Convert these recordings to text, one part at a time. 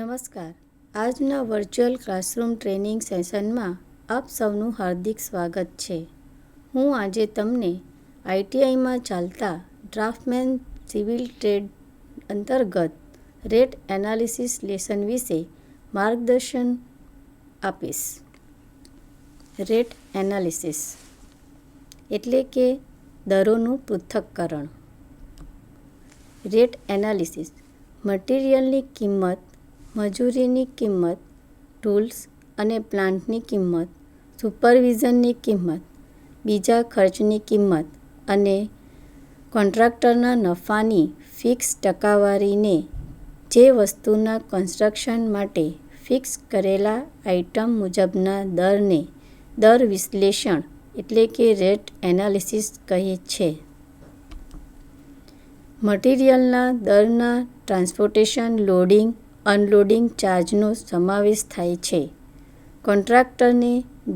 નમસ્કાર. આજના virtual classroom training સેશનમાં આપ સૌનું હાર્દિક સ્વાગત છે. હું આજે તમને આઈટીઆઈમાં ચાલતા ડ્રાફ્ટમેન સિવિલ ટ્રેડ અંતર્ગત રેટ એનાલિસિસ લેસન વિશે માર્ગદર્શન આપીશ. રેટ એનાલિસિસ એટલે કે દરોનું પૃથ્થકરણ. રેટ એનાલિસિસ મટીરિયલની કિંમત, મજૂરીની કિંમત, ટૂલ્સ અને પ્લાન્ટની કિંમત, સુપરવિઝનની કિંમત, બીજા ખર્ચની કિંમત અને કોન્ટ્રાક્ટરના નફાની ફિક્સ ટકાવારીને જે વસ્તુના કન્સ્ટ્રક્શન માટે ફિક્સ કરેલા આઇટમ મુજબના દરને દર વિશ્લેષણ એટલે કે રેટ એનાલિસિસ કહે છે. મટીરિયલના દરના ટ્રાન્સપોર્ટેશન, લોડિંગ, અનલોડિંગ ચાર્જનો સમાવેશ થાય છે. કોન્ટ્રાક્ટરને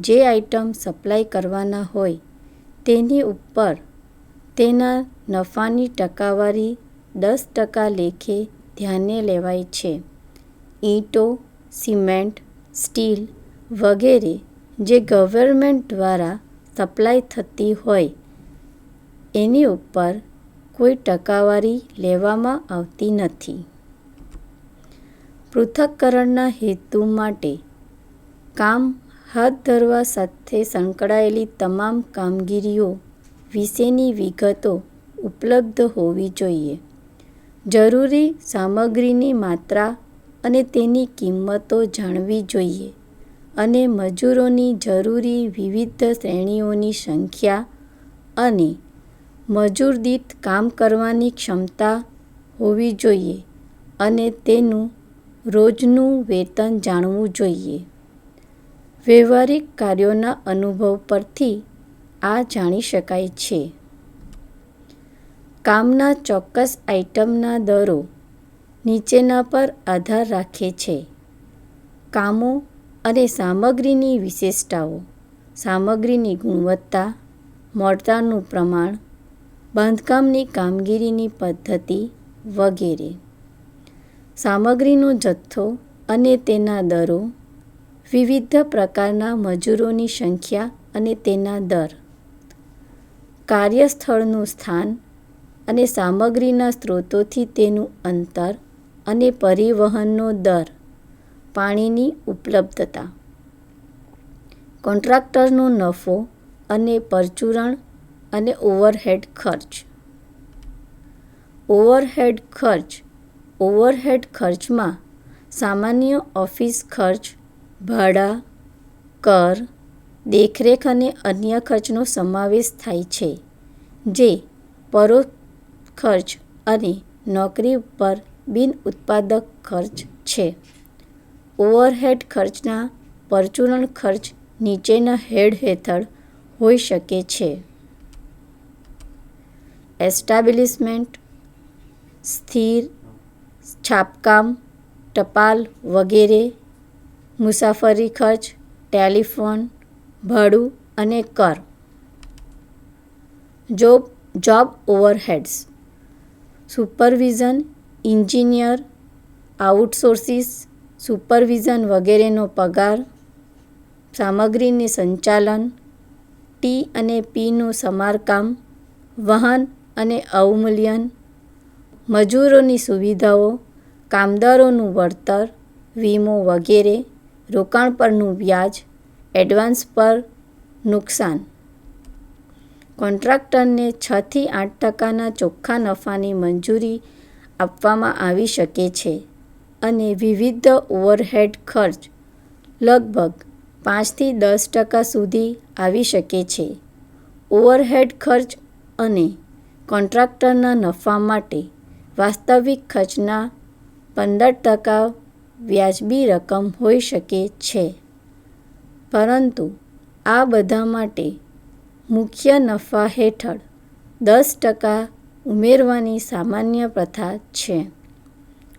જે આઇટમ સપ્લાય કરવાના હોય તેની ઉપર તેના નફાની ટકાવારી 10% લેખે ધ્યાને લેવાય છે. ઈંટો, સિમેન્ટ, સ્ટીલ વગેરે જે ગવર્મેન્ટ દ્વારા સપ્લાય થતી હોય એની ઉપર કોઈ ટકાવારી લેવામાં આવતી નથી. પૃથ્થકરણના હેતુ માટે કામ હાથ ધરવા સાથે સંકળાયેલી તમામ કામગીરીઓ વિશેની વિગતો ઉપલબ્ધ હોવી જોઈએ. જરૂરી સામગ્રીની માત્રા અને તેની કિંમતો જાણવી જોઈએ અને મજૂરોની જરૂરી વિવિધ શ્રેણીઓની સંખ્યા અને મજૂર દીઠ કામ કરવાની ક્ષમતા હોવી જોઈએ અને તેનું રોજનું વેતન જાણવું જોઈએ. વ્યવહારિક કાર્યોના અનુભવ પરથી આ જાણી શકાય છે. કામના ચોક્કસ આઇટમના દરો નીચેના પર આધાર રાખે છે. કામો અને સામગ્રીની વિશેષતાઓ, સામગ્રીની ગુણવત્તા, મોર્ટારનું પ્રમાણ, બાંધકામની કામગીરીની પદ્ધતિ વગેરે. સામગ્રીનો જથ્થો અને તેના દરો, વિવિધ પ્રકારના મજૂરોની સંખ્યા અને તેના દર, કાર્યસ્થળનું સ્થાન અને સામગ્રીના સ્ત્રોતોથી તેનું અંતર અને પરિવહનનો દર, પાણીની ઉપલબ્ધતા, કોન્ટ્રાક્ટરનો નફો અને પરચુરણ અને ઓવરહેડ ખર્ચ. ઓવરહેડ ખર્ચ ઓવરહેડ ખર્ચમાં સામાન્ય ઓફિસ ખર્ચ, ભાડા, કર, દેખરેખ અને અન્ય ખર્ચનો સમાવેશ થાય છે જે પરોક્ષ ખર્ચ અને નોકરી ઉપર બિનઉત્પાદક ખર્ચ છે. ઓવરહેડ ખર્ચના પરચુરણ ખર્ચ નીચેના હેડ હેઠળ હોઈ શકે છે: એસ્ટાબ્લિશમેન્ટ, સ્થિર, છાપકામ, ટપાલ વગેરે, મુસાફરી ખર્ચ, ટેલિફોન, ભાડું અને કર. Job overheads, supervision, engineer, outsources, supervision વગેરેનો પગાર, સામગ્રીની સંચાલન, ટી અને પીનું સમારકામ, વહન અને અવમૂલ્યન, મજૂરોની સુવિધાઓ, કામદારોનું વળતર, વીમો વગેરે, રોકાણ પરનું વ્યાજ, એડવાન્સ પર નુકસાન. કોન્ટ્રાક્ટરને 6 થી 8% ચોખ્ખા નફાની મંજૂરી આપવામાં આવી શકે છે અને વિવિધ ઓવરહેડ ખર્ચ લગભગ 5 થી 10% સુધી આવી શકે છે. ઓવરહેડ ખર્ચ અને કોન્ટ્રાક્ટરના નફા માટે વાસ્તવિક ખર્ચના 15% વ્યાજબી રકમ હોઈ શકે છે, પરંતુ આ બધા માટે મુખ્ય નફા હેઠળ 10% ઉમેરવાની સામાન્ય પ્રથા છે.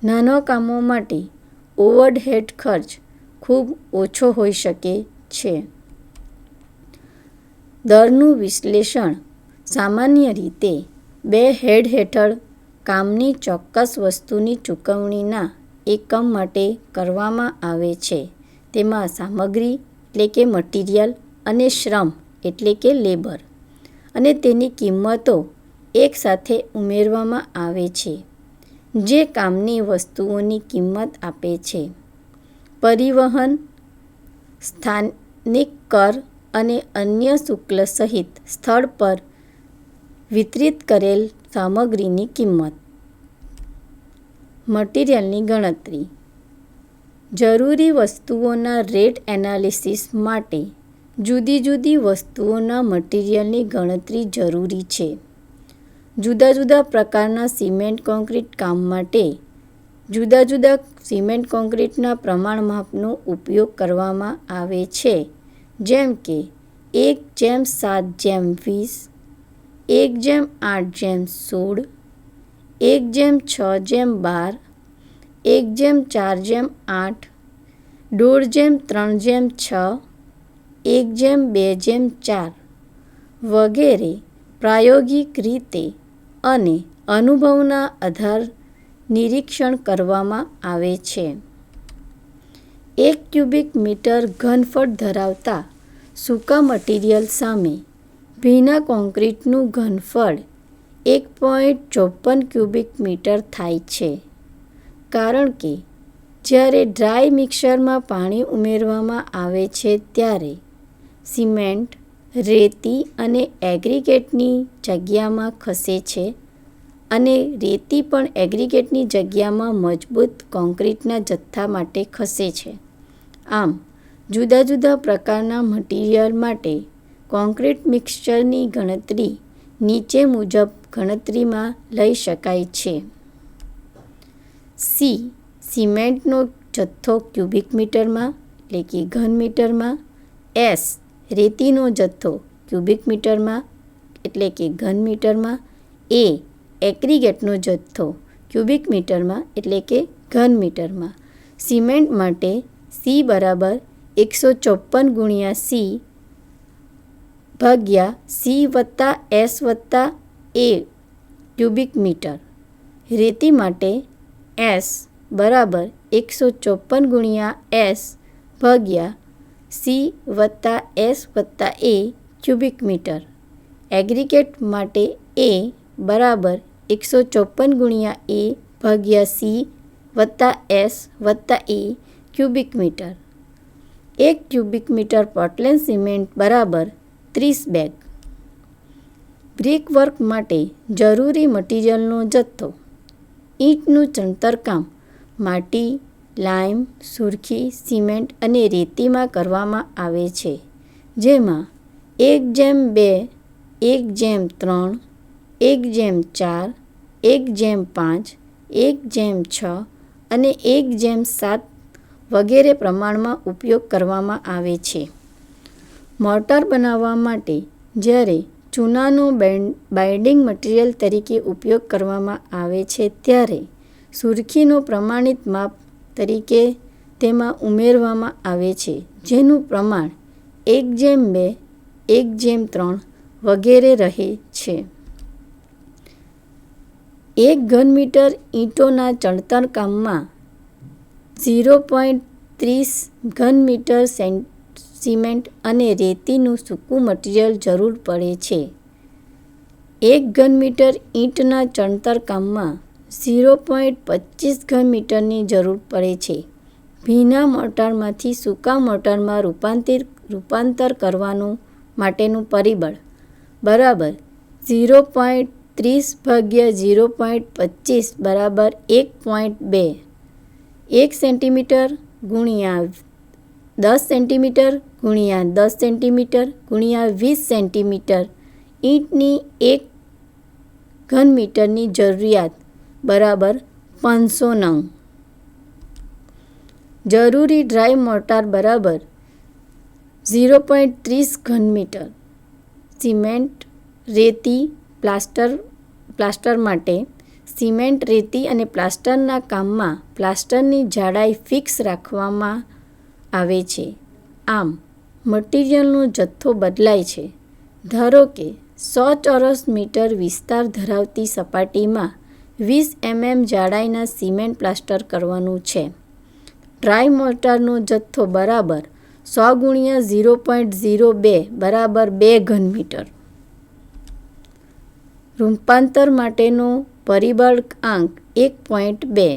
નાના કામો માટે ઓવરહેડ ખર્ચ ખૂબ ઓછો હોઈ શકે છે. દરનું વિશ્લેષણ સામાન્ય રીતે 2 હેડ હેઠળ કામની ચોક્કસ વસ્તુની ચૂકવણીના એકમ માટે કરવામાં આવે છે. તેમાં સામગ્રી એટલે કે મટીરિયલ અને શ્રમ એટલે કે લેબર અને તેની કિંમતો એકસાથે ઉમેરવામાં આવે છે, જે કામની વસ્તુઓની કિંમત આપે છે. પરિવહન, સ્થાનિક કર અને અન્ય શુલ્ક સહિત સ્થળ પર વિતરિત કરેલ સામગ્રીની કિંમત. મટીરિયલની ગણતરી. જરૂરી વસ્તુઓના રેટ એનાલિસિસ માટે જુદી જુદી વસ્તુઓના મટીરિયલની ગણતરી જરૂરી છે. જુદા જુદા પ્રકારના સિમેન્ટ કોન્ક્રીટ કામ માટે જુદા જુદા સિમેન્ટ કોન્ક્રીટના પ્રમાણમાપનો ઉપયોગ કરવામાં આવે છે, જેમ કે 1:7:20, 1:8:16, 1:6:12, 1:4:8, 1:3:6, 1:2:4 વગેરે પ્રાયોગિક રીતે અને અનુભવના આધારે નિરીક્ષણ કરવામાં આવે છે. 1 ક્યુબિક મીટર ઘનફળ ધરાવતા સૂકા મટીરિયલ સામે ભીના કોન્ક્રીટનું ઘનફળ 1.54 ક્યુબિક મીટર થાય છે, કારણ કે જ્યારે ડ્રાય મિક્સરમાં પાણી ઉમેરવામાં આવે છે ત્યારે સિમેન્ટ, રેતી અને એગ્રીગેટની જગ્યામાં ખસે છે અને રેતી પણ એગ્રીગેટની જગ્યામાં મજબૂત કોન્ક્રીટના જથ્થા માટે ખસે છે. આમ, જુદા જુદા પ્રકારના મટીરિયલ માટે કોન્ક્રીટ મિક્સચરની ગણતરી નીચે મુજબ ગણતરીમાં લઈ શકાય છે. સી. સિમેન્ટનો જથ્થો ક્યુબિક મીટરમાં એટલે કે ઘન મીટરમાં. એસ. રેતીનો જથ્થો ક્યુબિક મીટરમાં એટલે કે ઘન મીટરમાં. એ. એગ્રીગેટનો જથ્થો ક્યુબિક મીટરમાં એટલે કે ઘન મીટરમાં. સિમેન્ટ માટે સી બરાબર 154 ગુણ્યા સી ભાગ્યા સી વત્તા એસ વત્તા એ ક્યુબિક મીટર. રેતી માટે એસ બરાબર 154 ગુણ્યા એસ ભાગ્યા સી વત્તા એસ વત્તા એ ક્યુબિક મીટર. એગ્રીગેટ માટે એ બરાબર 154 ગુણ્યા એ ભાગ્યા સી વત્તા એસ વત્તા A cubic metre. 1 cubic metre Portland cement બરાબર 30 બેગ. બ્રિકવર્ક માટે જરૂરી મટીરિયલનો જથ્થો. ઈંટનું ચણતરકામ માટી, લાઇમ, સુરખી, સિમેન્ટ અને રેતીમાં કરવામાં આવે છે, જેમાં 1:2, 1:3, 1:4, 1:5, 1:6 અને 1:7 વગેરે પ્રમાણમાં ઉપયોગ કરવામાં આવે છે. મોર્ટાર બનાવવા માટે જ્યારે ચૂનાનો બાઇન્ડિંગ મટીરિયલ તરીકે ઉપયોગ કરવામાં આવે છે ત્યારે સુરખીનો પ્રમાણિત માપ તરીકે તેમાં ઉમેરવામાં આવે છે, જેનું પ્રમાણ 1:2, 1:3 વગેરે રહે છે. 1 ઘન મીટર ઈંટોના ચણતરકામમાં 0.30 ઘન મીટર સિમેન્ટ અને રેતીનું સૂકું મટીરિયલ જરૂર પડે છે. 1 ઘન મીટર ઈંટના ચણતરકામમાં 0.25 ઘન મીટરની જરૂર પડે છે. ભીના મોર્ટારમાંથી સૂકા મોર્ટારમાં રૂપાંતર કરવાનું માટેનું પરિબળ બરાબર 0.30 ભાગ્યા 0.25 બરાબર 1.2. 1 સેન્ટીમીટર ગુણ્યા 10 સેન્ટીમીટર ગુણ્યા 10 સેન્ટીમીટર ગુણ્યા 20 સેન્ટીમીટર ઈંટની 1 ઘન મીટરની જરૂરિયાત બરાબર 500 નંગ. જરૂરી ડ્રાય મોર્ટાર બરાબર 0.30 ઘન મીટર. સિમેન્ટ, રેતી, પ્લાસ્ટર માટે સિમેન્ટ, રેતી અને પ્લાસ્ટરના કામમાં પ્લાસ્ટરની જાડાઈ ફિક્સ રાખવામાં આવે છે. આમ, મટીરિયલનો જથ્થો બદલાય છે. ધારો કે 100 ચોરસ મીટર વિસ્તાર ધરાવતી સપાટીમાં 20 mm જાડાઈના સિમેન્ટ પ્લાસ્ટર કરવાનું છે. ડ્રાય મોર્ટારનો જથ્થો બરાબર 100 × 0.02 બરાબર 2 ઘન મીટર. રૂપાંતર માટેનો પરિબળ આંક 1.2.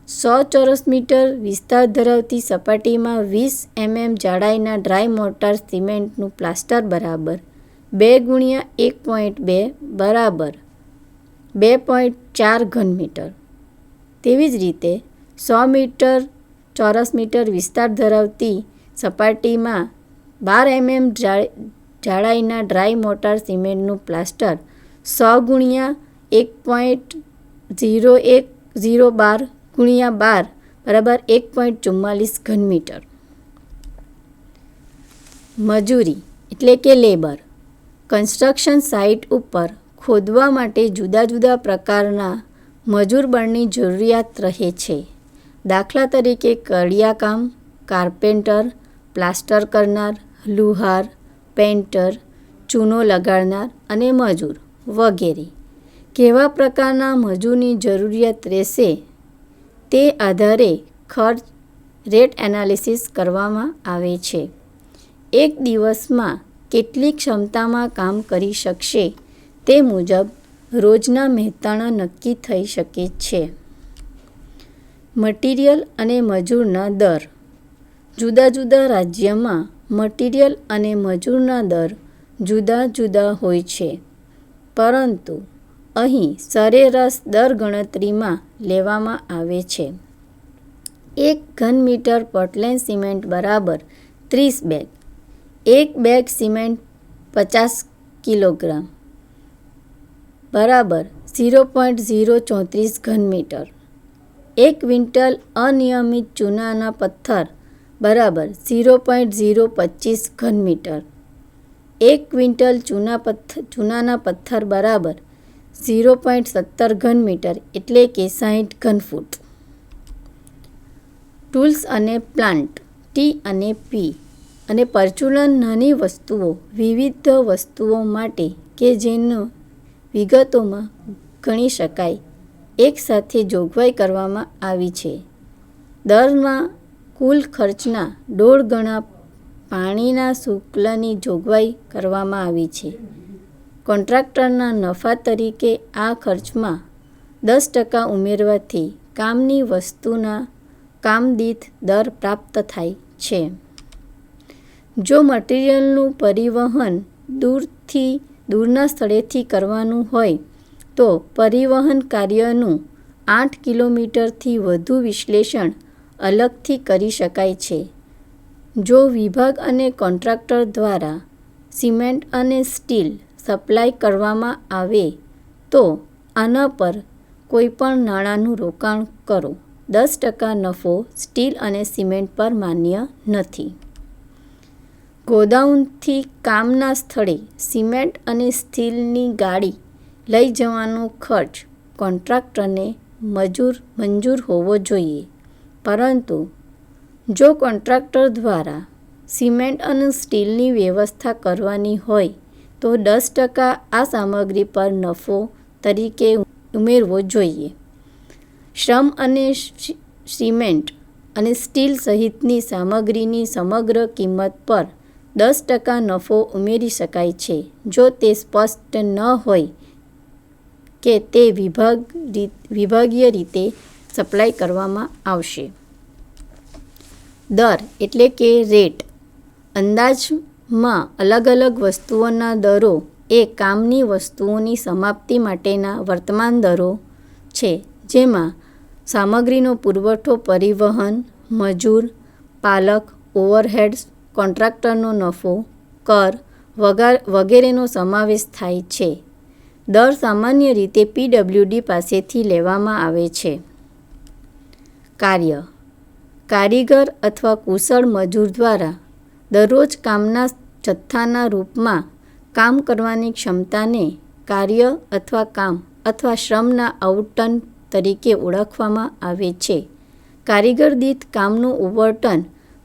100 ચોરસ મીટર વિસ્તાર ધરાવતી સપાટીમાં 20 mm જાડાઈના ડ્રાય મોર્ટાર સિમેન્ટનું પ્લાસ્ટર બરાબર 2 × 1.2 બરાબર 2.4 ઘન મીટર. તેવી જ રીતે 100 ચોરસ મીટર વિસ્તાર ધરાવતી સપાટીમાં 12 mm જાડાઈના ડ્રાય મોર્ટાર સિમેન્ટનું પ્લાસ્ટર 100 × 1.01012 × 12 બરાબર 1.44 ઘન મીટર. મજૂરી એટલે કે લેબર. કન્સ્ટ્રક્શન સાઇટ ઉપર ખોદવા માટે જુદા જુદા પ્રકારના મજૂર બળની જરૂરિયાત રહે છે. દાખલા તરીકે કડિયાકામ, કાર્પેન્ટર, પ્લાસ્ટર કરનાર, લુહાર, પેઇન્ટર, ચૂનો લગાડનાર અને મજૂર વગેરે. કેવા પ્રકારના મજૂરની જરૂરિયાત રહેશે તે આધારે ખર્ચ રેટ એનાલિસિસ કરવામાં આવે છે. એક દિવસમાં કેટલી ક્ષમતામાં કામ કરી શકશે તે મુજબ રોજના મહેનતાણા નક્કી થઈ શકે છે. મટીરિયલ અને મજૂરના દર. જુદા જુદા રાજ્યમાં મટીરિયલ અને મજૂરના દર જુદા જુદા હોય છે, પરંતુ અહીં સરેરાશ દર ગણતરીમાં લેવામાં આવે છે. 1 ઘન મીટર પોર્ટલેન્ડ સિમેન્ટ બરાબર 30 બેગ. 1 બેગ સિમેન્ટ 50 કિલોગ્રામ બરાબર 0.034 ઘન મીટર. 1 ક્વિન્ટલ અનિયમિત ચૂનાના પથ્થર બરાબર 0.025 ઘન મીટર. 1 ક્વિન્ટલ ચૂનાના પથ્થર બરાબર 0.17 ઘન મીટર એટલે કે 60 ઘન ફૂટ. ટૂલ્સ અને પ્લાન્ટ ટી અને પી અને પરચુરણ નાની વસ્તુઓ વિવિધ વસ્તુઓ માટે કે જેનો વિગતોમાં ગણી શકાય એક સાથે જોગવાઈ કરવામાં આવી છે. દરમાં કુલ ખર્ચના 1.5 ગણા પાણીના શુલ્કની જોગવાઈ કરવામાં આવી છે. કોન્ટ્રાક્ટરના નફા તરીકે આ ખર્ચમાં 10% ઉમેરવાથી કામની વસ્તુના કામ દીઠ દર પ્રાપ્ત થાય છે. જો મટીરિયલનું પરિવહન દૂરના સ્થળેથી કરવાનું હોય તો પરિવહન કાર્યનું 8 કિલોમીટરથી વધુ વિશ્લેષણ અલગથી કરી શકાય છે. જો વિભાગ અને કોન્ટ્રાક્ટર દ્વારા સિમેન્ટ અને સ્ટીલ સપ્લાય કરવામાં આવે તો આના પર કોઈપણ નાણાંનું રોકાણ કરો. 10% નફો સ્ટીલ અને સિમેન્ટ પર માન્ય નથી. ગોડાઉનથી કામના સ્થળે સિમેન્ટ અને સ્ટીલની ગાડી લઈ જવાનો ખર્ચ કોન્ટ્રાક્ટરને મંજૂર હોવો જોઈએ, પરંતુ જો કોન્ટ્રાક્ટર દ્વારા સિમેન્ટ અને સ્ટીલની વ્યવસ્થા કરવાની હોય તો 10% આ સામગ્રી પર નફો તરીકે ઉમેરવો જોઈએ. શ્રમ અને સિમેન્ટ અને સ્ટીલ સહિતની સામગ્રીની સમગ્ર કિંમત પર 10% નફો ઉમેરી શકાય છે જો તે સ્પષ્ટ ન હોય કે તે વિભાગીય રીતે સપ્લાય કરવામાં આવશે. દર એટલે કે રેટ. અંદાજમાં અલગ અલગ વસ્તુઓના દરો એ કામની વસ્તુઓની સમાપ્તિ માટેના વર્તમાન દરો છે, જેમાં સામગ્રીનો પુરવઠો, પરિવહન, મજૂર, પાલક, ઓવરહેડ્સ, કોન્ટ્રાક્ટરનો નફો, કર વગેરેનો સમાવેશ થાય છે. દર સામાન્ય રીતે PWD પાસેથી લેવામાં આવે છે. કાર્ય. કારીગર અથવા કુશળ મજૂર દ્વારા દરરોજ કામના જથ્થાના રૂપમાં કામ કરવાની ક્ષમતાને કાર્ય અથવા કામ અથવા શ્રમના આઉટટન તરીકે ઓળખવામાં આવે છે. કારીગર દીઠ કામનું ઓવરટન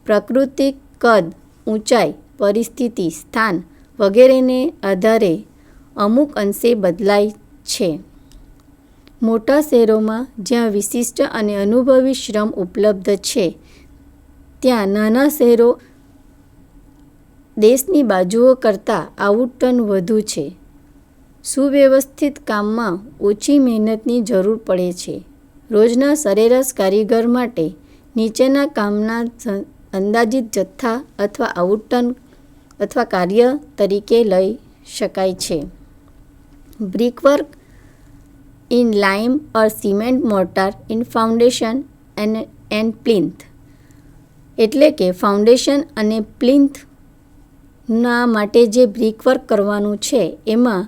પ્રકૃતિ, કદ, ઊંચાઈ, પરિસ્થિતિ, સ્થાન વગેરેને આધારે અમુક અંશે બદલાય છે. મોટા શહેરોમાં જ્યાં વિશિષ્ટ અને અનુભવી શ્રમ ઉપલબ્ધ છે, ત્યાં નાના શહેરો દેશની બાજુઓ કરતાં આવર્તન વધુ છે. સુવ્યવસ્થિત કામમાં ઓછી મહેનતની જરૂર પડે છે. રોજના સરેરાશ કારીગર માટે નીચેના કામના અંદાજિત જથ્થા અથવા આવર્તન અથવા કાર્ય તરીકે લઈ શકાય છે. Brickwork in lime or cement mortar in foundation and plinth, એટલે કે ફાઉન્ડેશન અને પ્લિન્થના માટે જે બ્રિકવર્ક કરવાનું છે એમાં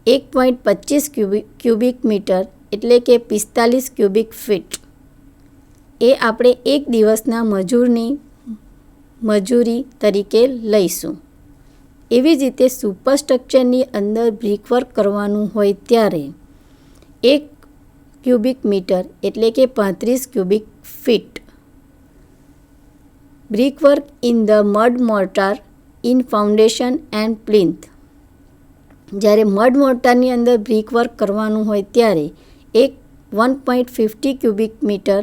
1.25 ક્યુબિક મીટર એટલે કે 45 ક્યુબિક ફીટ એ આપણે એક દિવસના મજૂરી તરીકે લઈશું. એવી જ રીતે સુપરસ્ટ્રક્ચરની અંદર બ્રિકવર્ક કરવાનું હોય ત્યારે 1 ક્યુબિક મીટર એટલે કે 35 cubic feet. Brickwork in the mud mortar in foundation and plinth, જ્યારે મડ મોર્ટારની અંદર બ્રિકવર્ક કરવાનું હોય ત્યારે 1.50 ક્યુબિક મીટર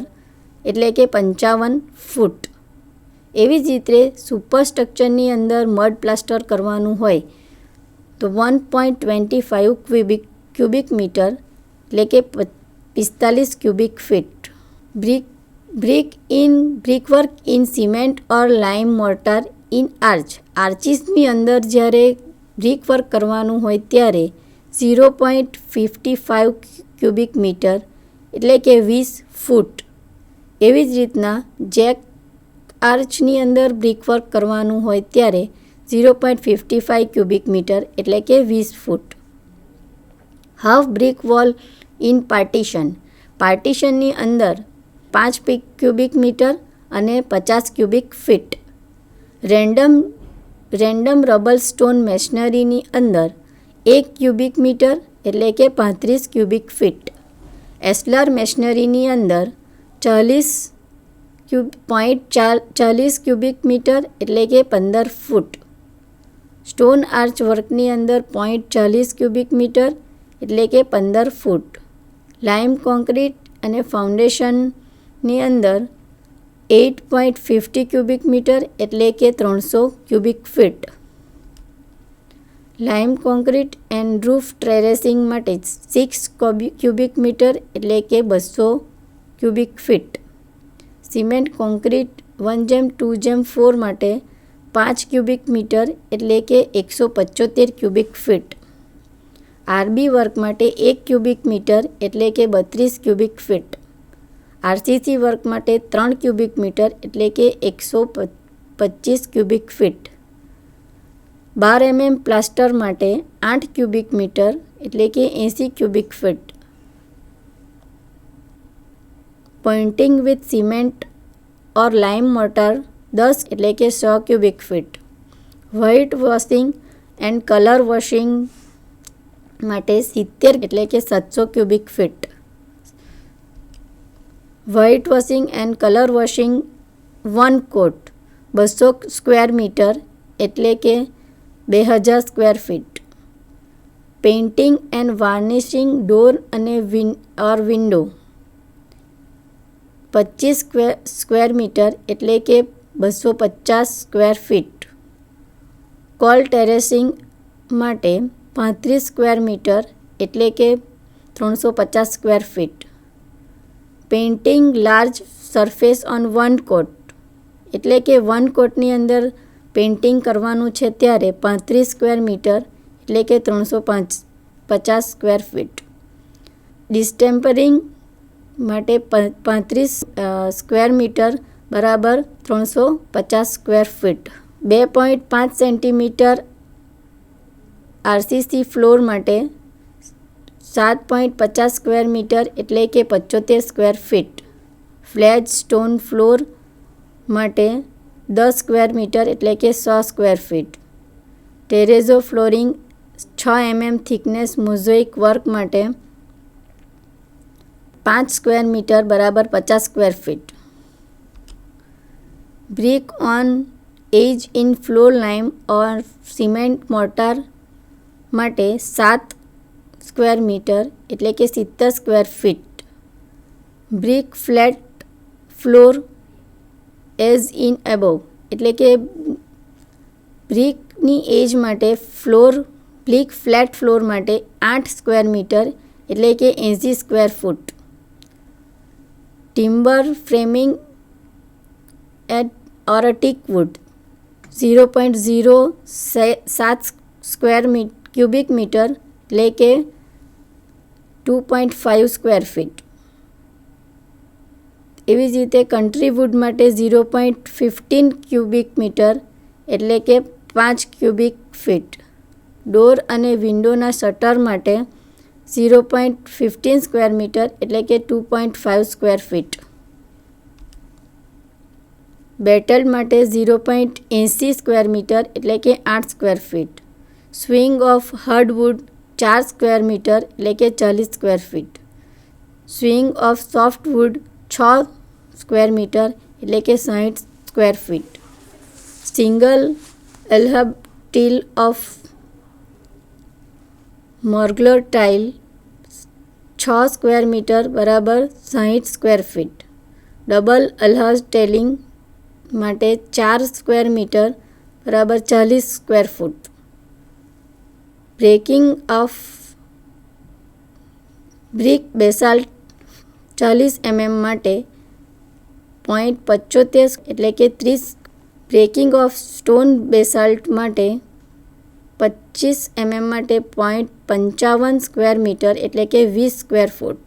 એટલે કે 55 ફૂટ. એવી જ રીતે સુપરસ્ટ્રક્ચરની અંદર મડ પ્લાસ્ટર કરવાનું હોય તો 1.25 ક્યુબિક મીટર એટલે કે 45 cubic feet. Brickwork in cement or lime mortar in આર્ચીસની અંદર જ્યારે બ્રિકવર્ક કરવાનું હોય ત્યારે 0.55 ક્યુબિક મીટર એટલે કે 20 ફૂટ. એવી જ રીતના જેક આર્ચની અંદર બ્રિકવર્ક કરવાનું હોય ત્યારે 0.55 ક્યુબિક મીટર એટલે કે 20 ફૂટ. હાફ બ્રિક વોલ ઇન પાર્ટીશનની અંદર 5 ક્યુબિક મીટર અને 50 cubic fit. Random rubble stone મેશનરીની અંદર 1 ક્યુબિક મીટર એટલે કે 35 ક્યુબિક ફીટ. એસ્લર મેશનરીની અંદર 40 ક્યુબિક મીટર એટલે કે 15 ફૂટ. સ્ટોન આર્ચ વર્કની અંદર 40 ક્યુબિક મીટર એટલે કે 15 ફૂટ. લાઇમ કોન્ક્રીટ અને ફાઉન્ડેશનની અંદર 8.50 ક્યુબિક મીટર એટલે કે 300 cubic feet. Lime concrete and roof terracing માટે 6 ક્યુબિક મીટર એટલે કે 200 ક્યુબિક ફીટ. સિમેન્ટ કોન્ક્રીટ 1:2:4 માટે 5 ક્યુબિક મીટર એટલે કે 175 ક્યુબિક ફીટ. આરબી વર્ક માટે 1 ક્યુબિક મીટર એટલે કે 32 ક્યુબિક ફીટ. આરસીસી વર્ક માટે 3 ક્યુબિક મીટર એટલે કે 125 ક્યુબિક ફીટ. 12 mm પ્લાસ્ટર માટે 8 ક્યુબિક મીટર એટલે કે 80 cubic feet. Pointing with cement or lime mortar 10 એટલે કે 100 cubic feet. White washing and colour washing માટે 70 એટલે કે 700 cubic feet. White washing and colour washing 1 coat 200 square metre એટલે કે 2000 square feet. Painting and varnishing door અને window 25 square metre એટલે કે 250 સ્ક્વેર ફીટ. કોલ ટેરેસિંગ માટે 35 સ્ક્વેર મીટર એટલે કે 350 square feet. Painting large surface on 1 કોટ એટલે કે 1 કોટની અંદર પેઇન્ટિંગ કરવાનું છે ત્યારે 35 સ્ક્વેર મીટર એટલે કે 350 સ્ક્વેર ફીટ. ડિસ્ટેમ્પરિંગ માટે 35 સ્ક્વેર મીટર બરાબર 350 square feet. 2.5 centimetre RCC floor માટે 7.50 સ્ક્વેર મીટર એટલે કે 75 square feet. Flag stone floor માટે 10 સ્ક્વેર મીટર એટલે કે 100 square feet. Terrazzo flooring 6 mm thickness mosaic work માટે 5 સ્ક્વેર મીટર બરાબર 50 square feet. Brick on edge in floor lime or cement mortar માટે 7 square metre એટલે કે 70 square feet. Brick flat floor as in above એટલે કે બ્રિકની એજ માટે brick flat floor માટે 8 square metre એટલે કે 80 square foot. Timber framing at or teak wood 0.07 square cubic metre એટલે કે 2.5 સ્ક્વેર ફીટ. એવી જ રીતે કન્ટ્રી વુડ માટે 0.15 ક્યુબિક મીટર એટલે કે 5 ક્યુબિક ફીટ. ડોર અને વિન્ડોના શટર માટે 0.15 સ્ક્વેર મીટર એટલે કે 2.5 સ્ક્વેર ફીટ. બેટલ માટે 0.80 સ્ક્વેર મીટર એટલે કે 8 square feet. Swing of hardwood 4 square metre એટલે કે 40 square feet. Swing of softwood 6 square metre એટલે કે 60 સ્ક્વેર ફીટ. સિંગલ એલ્હબ ટીલ ઓફ મોર્ગલર ટાઇલ 6 સ્ક્વેર મીટર બરાબર 60 સ્ક્વેર ફીટ. ડબલ અલ્હબ ટેલિંગ માટે 4 સ્ક્વેર મીટર બરાબર 40 square foot. Breaking of brick basalt 40 mm માટે 0.75 એટલે કે 30. બ્રેકિંગ ઓફ સ્ટોન બેસાલ્ટ માટે 25 mm માટે 0.55 સ્ક્વેર મીટર એટલે કે 20 square foot.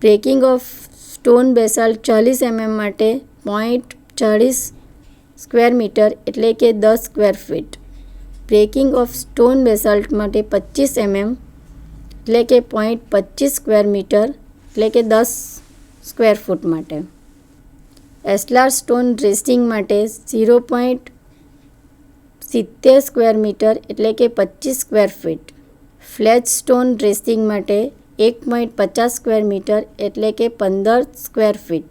Breaking of stone basalt 40 mm માટે 0.40 સ્ક્વેર મીટર એટલે કે 10 square feet. Breaking of stone basalt માટે 25 mm એટલે કે 0.25 સ્ક્વેર મીટર એટલે કે 10 સ્ક્વેર ફૂટ માટે. એસ્લાર સ્ટોન ડ્રેસિંગ માટે 0.70 સ્ક્વેર મીટર એટલે કે 25 square feet. Flag stone dressing માટે 1.50 સ્ક્વેર મીટર એટલે કે 15 square feet.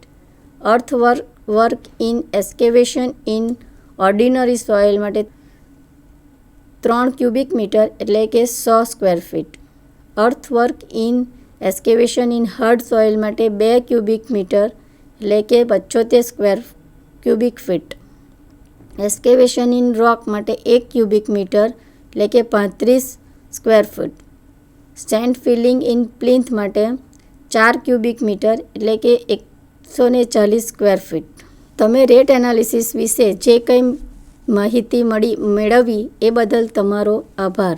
Work in excavation in ordinary soil માટે 3 ક્યુબિક મીટર એટલે કે 100 square feet. Work in excavation in hard soil માટે 2 ક્યુબિક મીટર એટલે કે 75 cubic feet. Excavation in rock માટે 1 ક્યુબિક મીટર એટલે કે 35 square feet. Sand filling in plinth માટે 4 ક્યુબિક મીટર એટલે કે 140 સ્ક્વેર ફીટ. તમે રેટ એનાલિસિસ વિશે જે કંઈ માહિતી મેળવી એ બદલ તમારો આભાર.